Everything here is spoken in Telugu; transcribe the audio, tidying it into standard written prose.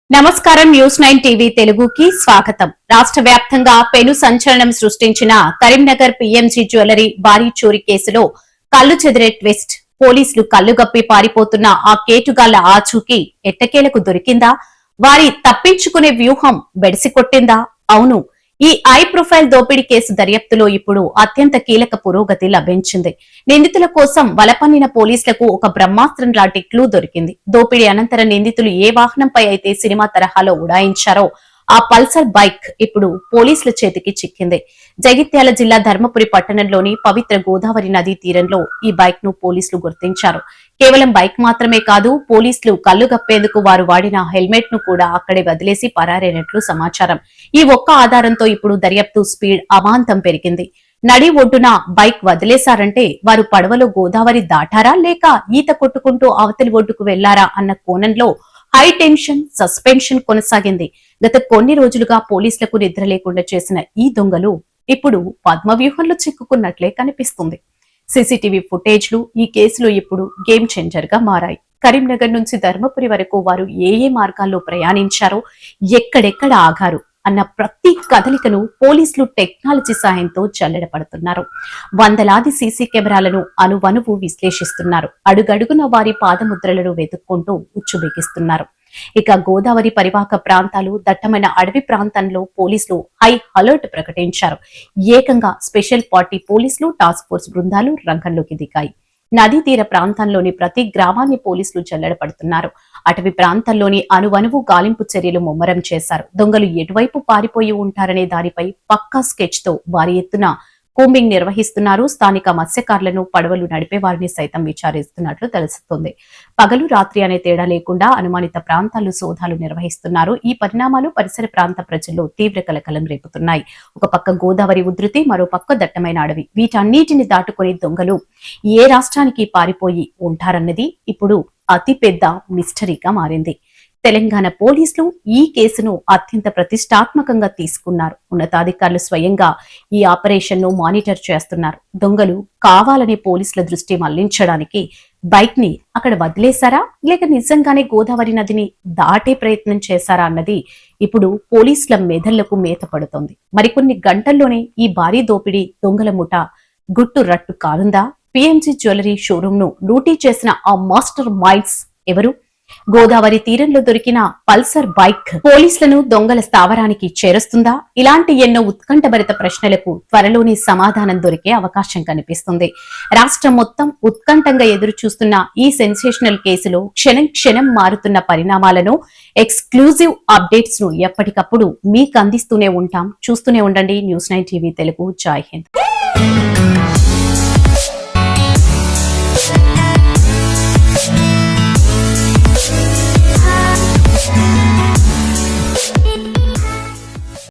నమస్కారం. న్యూస్ 9 టీవీ తెలుగుకి స్వాగతం. రాష్ట్ర వ్యాప్తంగా పెను సంచలనం సృష్టించిన కరీంనగర్ పీఎంజీ జ్యువెలరీ భారీ చోరీ కేసులో కళ్లు చెదిరే ట్విస్ట్. పోలీసులు కళ్లుగప్పి పారిపోతున్న ఆ కేటుగాళ్ల ఆచూకీ ఎట్టకేలకు దొరికిందా? వారి తప్పించుకునే వ్యూహం బెడిసికొట్టిందా? అవును, ఈ ఐ ప్రొఫైల్ దోపిడీ కేసు దర్యాప్తులో ఇప్పుడు అత్యంత కీలక పురోగతి లభించింది. నిందితుల కోసం వలపన్నిన పోలీసులకు ఒక బ్రహ్మాస్త్రం లాంటి క్లూ దొరికింది. దోపిడీ అనంతరం నిందితులు ఏ వాహనంపై అయితే సినిమా తరహాలో ఉడాయించారో ఆ పల్సర్ బైక్ ఇప్పుడు పోలీసుల చేతికి చిక్కింది. జగిత్యాల జిల్లా ధర్మపురి పట్టణంలోని పవిత్ర గోదావరి నదీ తీరంలో ఈ బైక్ ను పోలీసులు గుర్తించారు. కేవలం బైక్ మాత్రమే కాదు, పోలీసులు కళ్లు గప్పేందుకు వారు వాడిన హెల్మెట్ ను కూడా అక్కడే వదిలేసి పరారైనట్లు సమాచారం. ఈ ఒక్క ఆధారంతో ఇప్పుడు దర్యాప్తు స్పీడ్ అమాంతం పెరిగింది. నడి ఒడ్డున బైక్ వదిలేశారంటే వారు పడవలో గోదావరి దాటారా లేక ఈత కొట్టుకుంటూ అవతలి ఒడ్డుకు వెళ్లారా అన్న కోణంలో హై టెన్షన్ సస్పెన్షన్ కొనసాగింది. గత కొన్ని రోజులుగా పోలీసులకు నిద్ర లేకుండా చేసిన ఈ దొంగలు ఇప్పుడు పద్మవ్యూహంలో చిక్కుకున్నట్లే కనిపిస్తుంది. సీసీటీవీ ఫుటేజ్లు ఈ కేసులో ఇప్పుడు గేమ్ చేంజర్ గా మారాయి. కరీంనగర్ నుంచి ధర్మపురి వరకు వారు ఏ మార్గాల్లో ప్రయాణించారో, ఎక్కడెక్కడ ఆగారు అన్న ప్రతి కదలికను పోలీసులు టెక్నాలజీ సాయంతో జల్లెడపడుతున్నారు. వందలాది సీసీ కెమెరాలను అనువనువు విశ్లేషిస్తున్నారు. అడుగడుగున వారి పాదముద్రలను వెతుక్కుంటూ ఉచ్చుబిగిస్తున్నారు. ఇక గోదావరి పరివాహక ప్రాంతాలు, దట్టమైన అడవి ప్రాంతంలో పోలీసులు హై అలర్ట్ ప్రకటించారు. ఏకంగా స్పెషల్ పార్టీ పోలీసులు, టాస్క్ ఫోర్స్ బృందాలు రంగంలోకి దిగాయి. నదీ తీర ప్రాంతంలోని ప్రతి గ్రామాన్ని పోలీసులు జల్లెడపడుతున్నారు. అటవీ ప్రాంతాల్లోని అనువనువు గాలింపు చర్యలు ముమ్మరం చేశారు. దొంగలు ఎటువైపు పారిపోయి ఉంటారనే దానిపై పక్కా స్కెచ్ తో భారీ ఎత్తున కూంబింగ్ నిర్వహిస్తున్నారు. స్థానిక మత్స్యకారులను, పడవలు నడిపే వారిని సైతం విచారిస్తున్నట్లు తెలుస్తుంది. పగలు రాత్రి అనే తేడా లేకుండా అనుమానిత ప్రాంతాల్లో సోదాలు నిర్వహిస్తున్నారు. ఈ పరిణామాలు పరిసర ప్రాంత ప్రజల్లో తీవ్ర కలకలం రేపుతున్నాయి. ఒక పక్క గోదావరి ఉధృతి, మరో పక్క దట్టమైన అడవి. వీటన్నిటిని దాటుకుని దొంగలు ఏ రాష్ట్రానికి పారిపోయి ఉంటారన్నది ఇప్పుడు అతిపెద్ద మిస్టరీగా మారింది. తెలంగాణ పోలీసులు ఈ కేసును అత్యంత ప్రతిష్టాత్మకంగా తీసుకున్నారు. ఉన్నతాధికారులు స్వయంగా ఈ ఆపరేషన్ ను మానిటర్ చేస్తున్నారు. దొంగలు కావాలనే పోలీసుల దృష్టి మళ్లించడానికి బైక్ ని అక్కడ వదిలేశారా లేక నిజంగానే గోదావరి నదిని దాటే ప్రయత్నం చేశారా అన్నది ఇప్పుడు పోలీసుల మెదళ్లకు మేత పడుతోంది. మరికొన్ని గంటల్లోనే ఈ భారీ దోపిడీ దొంగల ముఠ గుట్టు రట్టు కానుందా? పీఎంజీ జ్యువెలరీ షోరూమ్ ను లూటీ చేసిన ఆ మాస్టర్ మైండ్స్ ఎవరు? గోదావరి తీరంలో దొరికిన పల్సర్ బైక్ పోలీసులను దొంగల స్థావరానికి చేరుస్తుందా? ఇలాంటి ఎన్నో ఉత్కంఠభరిత ప్రశ్నలకు త్వరలోనే సమాధానం దొరికే అవకాశం కనిపిస్తుంది. రాష్ట్రం మొత్తం ఉత్కంఠంగా ఎదురు చూస్తున్న ఈ సెన్సేషనల్ కేసులో క్షణం క్షణం మారుతున్న పరిణామాలను, ఎక్స్క్లూజివ్ అప్డేట్స్ ను ఎప్పటికప్పుడు మీకు అందిస్తూనే ఉంటాం. చూస్తూనే ఉండండి న్యూస్ 9 టీవీ తెలుగు. జై హింద్.